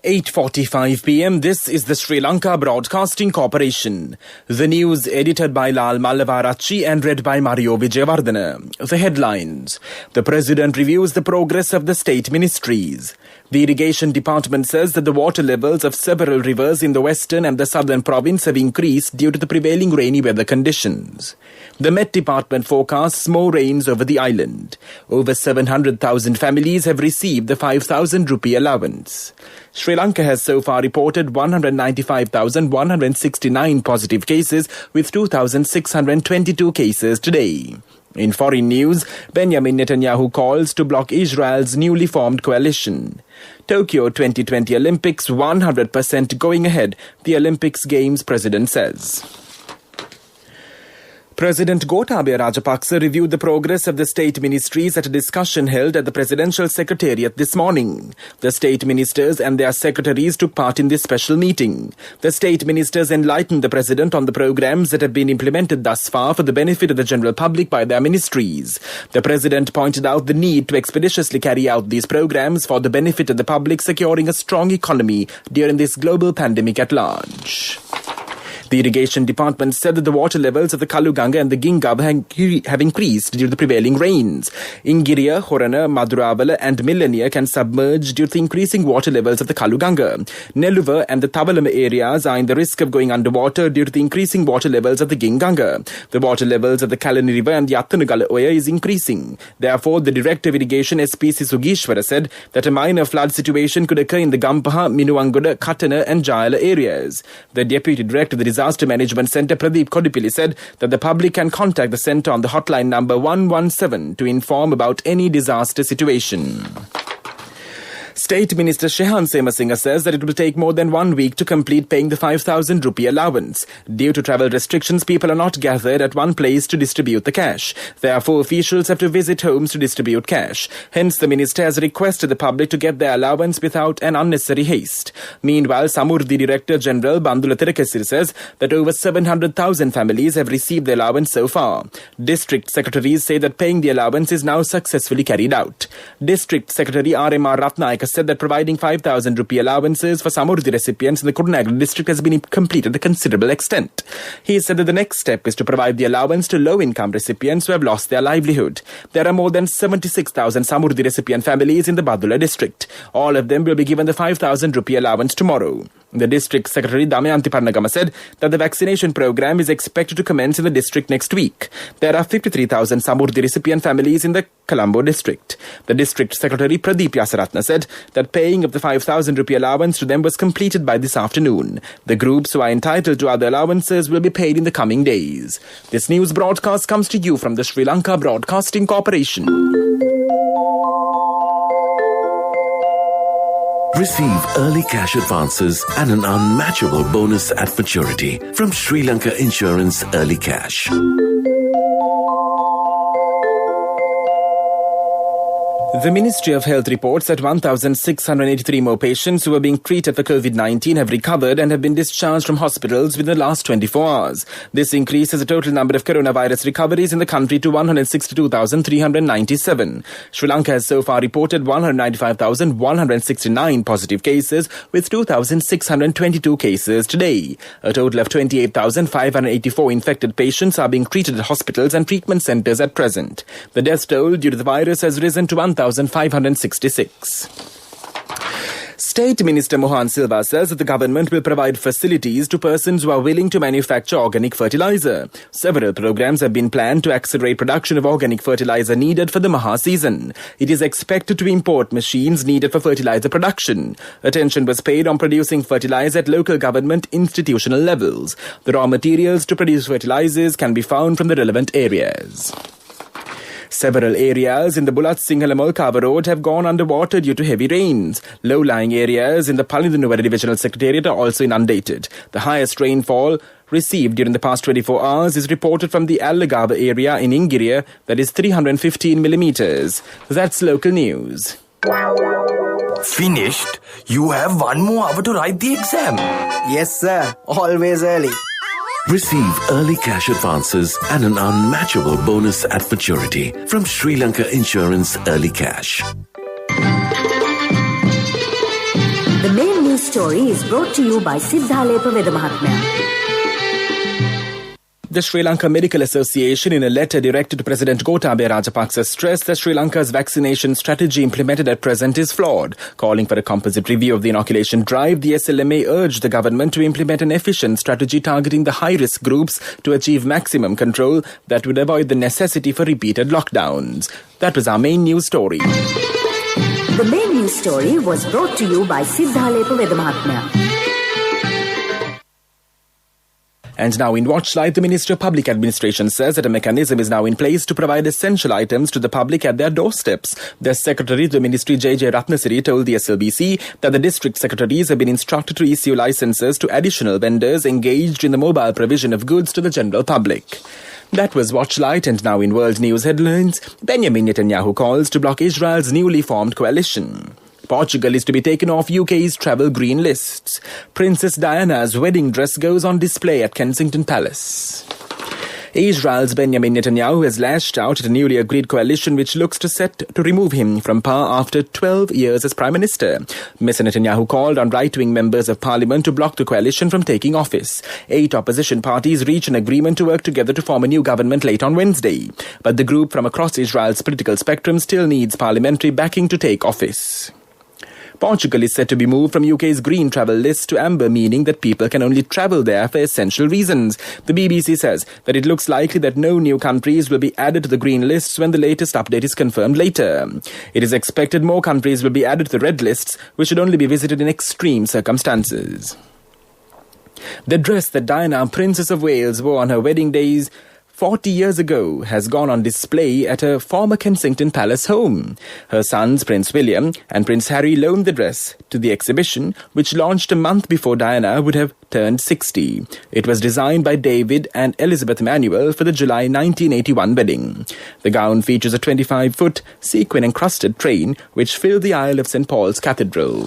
8:45 p.m. This is the Sri Lanka Broadcasting Corporation. The news edited by Lal Mallavarachi and read by Mario Vijayawardena. The headlines. The President reviews the progress of the state ministries. The Irrigation Department says that the water levels of several rivers in the western and the southern province have increased due to the prevailing rainy weather conditions. The Met Department forecasts more rains over the island. Over 700,000 families have received the 5,000 rupee allowance. Sri Lanka has so far reported 195,169 positive cases with 2,622 cases today. In foreign news, Benjamin Netanyahu calls to block Israel's newly formed coalition. Tokyo 2020 Olympics 100% going ahead, the Olympics Games president says. President Gotabaya Rajapaksa reviewed the progress of the state ministries at a discussion held at the Presidential Secretariat this morning. The state ministers and their secretaries took part in this special meeting. The state ministers enlightened the President on the programs that have been implemented thus far for the benefit of the general public by their ministries. The President pointed out the need to expeditiously carry out these programs for the benefit of the public, securing a strong economy during this global pandemic at large. The Irrigation Department said that the water levels of the Kaluganga and the Gingab have increased due to the prevailing rains. Ingiriya, Horana, Maduravala and Millenia can submerge due to the increasing water levels of the Kaluganga. Neluva and the Tavalama areas are in the risk of going underwater due to the increasing water levels of the Ginganga. The water levels of the Kalani River and the Attanugala Oya is increasing. Therefore, the Director of Irrigation SPC Sugishwara said that a minor flood situation could occur in the Gampaha, Minuangoda, Katana and Jayala areas. The Deputy Director of the Disaster Management Centre, Pradeep Kodipilli, said that the public can contact the centre on the hotline number 117 to inform about any disaster situation. State Minister Shehan Semasinga says that it will take more than 1 week to complete paying the 5,000 rupee allowance. Due to travel restrictions, people are not gathered at one place to distribute the cash. Therefore, officials have to visit homes to distribute cash. Hence, the minister has requested the public to get their allowance without an unnecessary haste. Meanwhile, Samurdhi Director General Bandula Terakesir says that over 700,000 families have received the allowance so far. District secretaries say that paying the allowance is now successfully carried out. District Secretary R.M.R. Ratnayaka said that providing 5,000 rupee allowances for Samurdhi recipients in the Kurunegala district has been completed to a considerable extent. He said that the next step is to provide the allowance to low-income recipients who have lost their livelihood. There are more than 76,000 Samurdhi recipient families in the Badula district. All of them will be given the 5,000 rupee allowance tomorrow. The District Secretary Damayanti Parnagama said that the vaccination program is expected to commence in the district next week. There are 53,000 Samurdhi recipient families in the Colombo district. The District Secretary Pradeep Yasaratna said that paying of the 5,000 rupee allowance to them was completed by this afternoon. The groups who are entitled to other allowances will be paid in the coming days. This news broadcast comes to you from the Sri Lanka Broadcasting Corporation. Receive early cash advances and an unmatchable bonus at maturity from Sri Lanka Insurance Early Cash. The Ministry of Health reports that 1,683 more patients who were being treated for COVID-19 have recovered and have been discharged from hospitals within the last 24 hours. This increases the total number of coronavirus recoveries in the country to 162,397. Sri Lanka has so far reported 195,169 positive cases with 2,622 cases today. A total of 28,584 infected patients are being treated at hospitals and treatment centres at present. The death toll due to the virus has risen to 1,566. State Minister Mohan Silva says that the government will provide facilities to persons who are willing to manufacture organic fertilizer. Several programs have been planned to accelerate production of organic fertilizer needed for the Maha season. It is expected to import machines needed for fertilizer production. Attention was paid on producing fertilizer at local government institutional levels. The raw materials to produce fertilizers can be found from the relevant areas. Several areas in the Bulat Sinhala-Molkava Road have gone underwater due to heavy rains. Low-lying areas in the Palindunuwara Divisional Secretariat are also inundated. The highest rainfall received during the past 24 hours is reported from the Allagava area in Ingiriya, that is 315 millimeters. That's local news. Finished? You have 1 more hour to write the exam. Yes, sir. Always early. Receive early cash advances and an unmatchable bonus at maturity from Sri Lanka Insurance Early Cash. The main news news story is brought to you by Siddhalepa Veda Mahatmya. The Sri Lanka Medical Association, in a letter directed to President Gotabaya Rajapaksa, stressed that Sri Lanka's vaccination strategy implemented at present is flawed. Calling for a composite review of the inoculation drive, the SLMA urged the government to implement an efficient strategy targeting the high-risk groups to achieve maximum control that would avoid the necessity for repeated lockdowns. That was our main news story. The main news story was brought to you by Siddhalepa Veda Mahatmya. And now in Watchlight, the Ministry of Public Administration says that a mechanism is now in place to provide essential items to the public at their doorsteps. The Secretary to the Ministry, J.J. Ratnasiri, told the SLBC that the district secretaries have been instructed to issue licenses to additional vendors engaged in the mobile provision of goods to the general public. That was Watchlight, and now in world news headlines, Benjamin Netanyahu calls to block Israel's newly formed coalition. Portugal is to be taken off UK's travel green lists. Princess Diana's wedding dress goes on display at Kensington Palace. Israel's Benjamin Netanyahu has lashed out at a newly agreed coalition which looks set to remove him from power after 12 years as Prime Minister. Mr. Netanyahu called on right-wing members of parliament to block the coalition from taking office. 8 opposition parties reached an agreement to work together to form a new government late on Wednesday. But the group from across Israel's political spectrum still needs parliamentary backing to take office. Portugal is set to be moved from UK's green travel list to amber, meaning that people can only travel there for essential reasons. The BBC says that it looks likely that no new countries will be added to the green lists when the latest update is confirmed later. It is expected more countries will be added to the red lists, which should only be visited in extreme circumstances. The dress that Diana, Princess of Wales, wore on her wedding days 40 years ago has gone on display at her former Kensington Palace home. Her sons, Prince William and Prince Harry, loaned the dress to the exhibition, which launched a month before Diana would have turned 60. It was designed by David and Elizabeth Manuel for the July 1981 wedding. The gown features a 25-foot sequin-encrusted train which filled the aisle of St. Paul's Cathedral.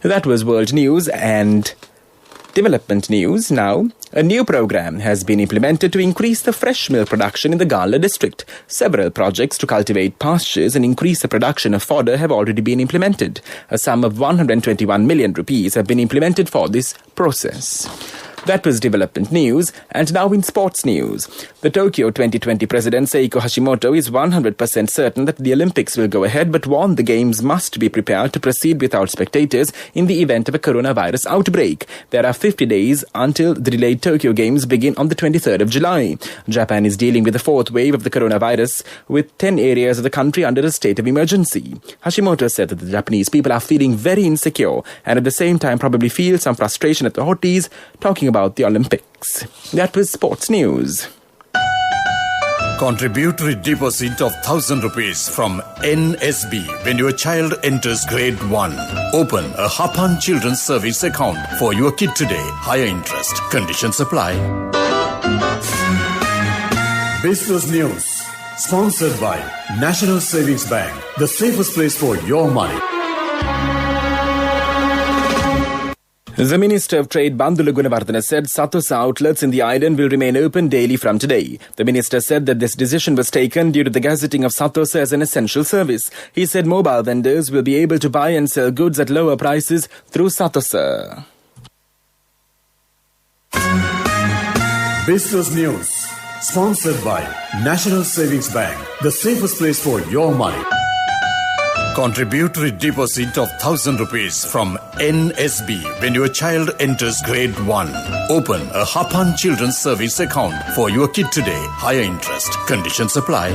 That was world news and development news. Now, a new program has been implemented to increase the fresh milk production in the Gala district. Several projects to cultivate pastures and increase the production of fodder have already been implemented. A sum of 121 million rupees have been implemented for this process. That was development news, and now in sports news. The Tokyo 2020 president Seiko Hashimoto is 100% certain that the Olympics will go ahead, but warned the games must be prepared to proceed without spectators in the event of a coronavirus outbreak. There are 50 days until the delayed Tokyo Games begin on the 23rd of July. Japan is dealing with the 4th wave of the coronavirus, with 10 areas of the country under a state of emergency. Hashimoto said that the Japanese people are feeling very insecure and at the same time probably feel some frustration at the authorities talking about the Olympics. That was sports news. Contributory deposit of 1,000 rupees from NSB when your child enters grade 1. Open a Hapan Children's Service account for your kid today. Higher interest. Conditions apply. Business News. Sponsored by National Savings Bank. The safest place for your money. The Minister of Trade Bandula Gunawardena said Satosa outlets in the island will remain open daily from today. The Minister said that this decision was taken due to the gazetting of Satosa as an essential service. He said mobile vendors will be able to buy and sell goods at lower prices through Satosa. Business News. Sponsored by National Savings Bank. The safest place for your money. Contributory deposit of 1,000 rupees from NSB when your child enters grade 1. Open a Hapan Children's Service account for your kid today. Higher interest. Conditions apply.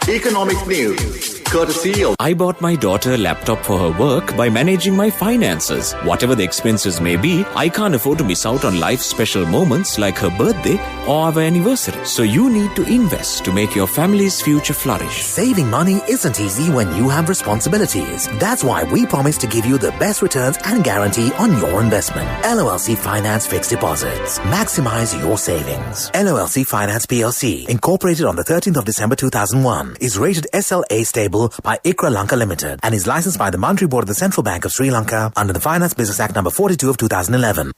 Economic news. Courtesy of I bought my daughter a laptop for her work by managing my finances. Whatever the expenses may be, I can't afford to miss out on life's special moments like her birthday or our anniversary. So you need to invest to make your family's future flourish. Saving money isn't easy when you have responsibilities. That's why we promise to give you the best returns and guarantee on your investment. LOLC Finance Fixed Deposits. Maximize your savings. LOLC Finance PLC, incorporated on the 13th of December 2001, is rated SLA stable by ICRA Lanka Limited and is licensed by the Monetary Board of the Central Bank of Sri Lanka under the Finance Business Act number 42 of 2011.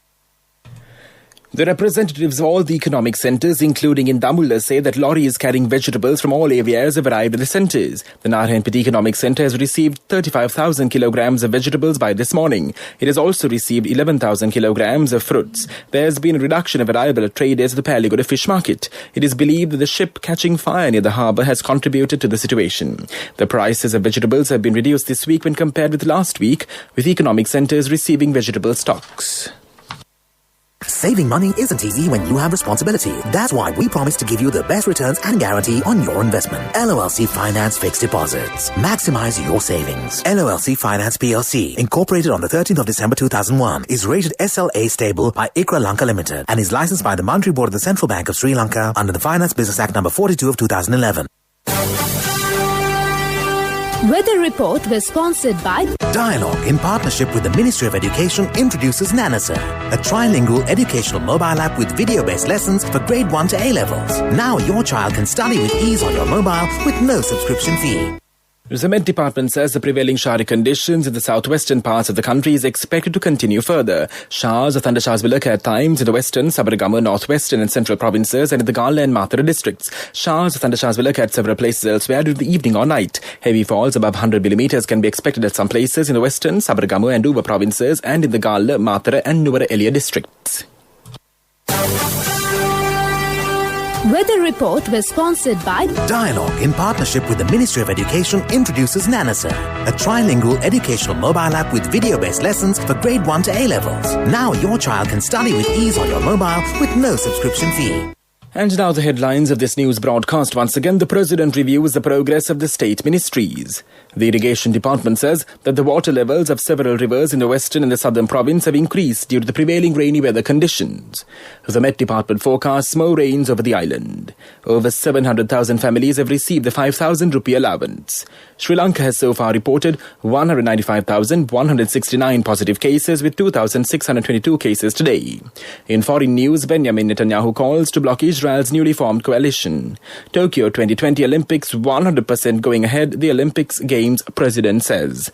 The representatives of all the economic centres, including in Damulla, say that lorries carrying vegetables from all areas have arrived at the centres. The Narayanpet Economic Centre has received 35,000 kilograms of vegetables by this morning. It has also received 11,000 kilograms of fruits. There has been a reduction of arrival at traders at the Paligoda Fish Market. It is believed that the ship catching fire near the harbour has contributed to the situation. The prices of vegetables have been reduced this week when compared with last week, with economic centres receiving vegetable stocks. Saving money isn't easy when you have responsibility. That's why we promise to give you the best returns and guarantee on your investment. LOLC Finance Fixed Deposits. Maximize your savings. LOLC Finance PLC, incorporated on the 13th of December 2001, is rated SLA stable by ICRA Lanka Limited and is licensed by the Monetary Board of the Central Bank of Sri Lanka under the Finance Business Act number 42 of 2011. Weather report was sponsored by Dialogue, in partnership with the Ministry of Education, introduces Nanasa, a trilingual educational mobile app with video-based lessons for grade 1 to A-levels. Now your child can study with ease on your mobile with no subscription fee. The Met Department says the prevailing showery conditions in the southwestern parts of the country is expected to continue further. Showers or thundershowers will occur at times in the western, Sabaragamu, northwestern and central provinces and in the Gala and Mathura districts. Showers or thundershowers will occur at several places elsewhere during the evening or night. Heavy falls above 100 millimeters can be expected at some places in the western, Sabaragamu and Uva provinces and in the Gala, Mathura and Nuwara Eliya districts. Weather report was sponsored by Dialogue, in partnership with the Ministry of Education, introduces Nanasa, a trilingual educational mobile app with video-based lessons for grade 1 to A-levels. Now your child can study with ease on your mobile with no subscription fee. And now the headlines of this news broadcast. Once again, the President reviews the progress of the state ministries. The Irrigation Department says that the water levels of several rivers in the western and the southern province have increased due to the prevailing rainy weather conditions. The Met Department forecasts more rains over the island. Over 700,000 families have received the 5,000 rupee allowance. Sri Lanka has so far reported 195,169 positive cases with 2,622 cases today. In foreign news, Benjamin Netanyahu calls to block Israel's newly formed coalition. Tokyo 2020 Olympics 100% going ahead, the Olympics Games president says.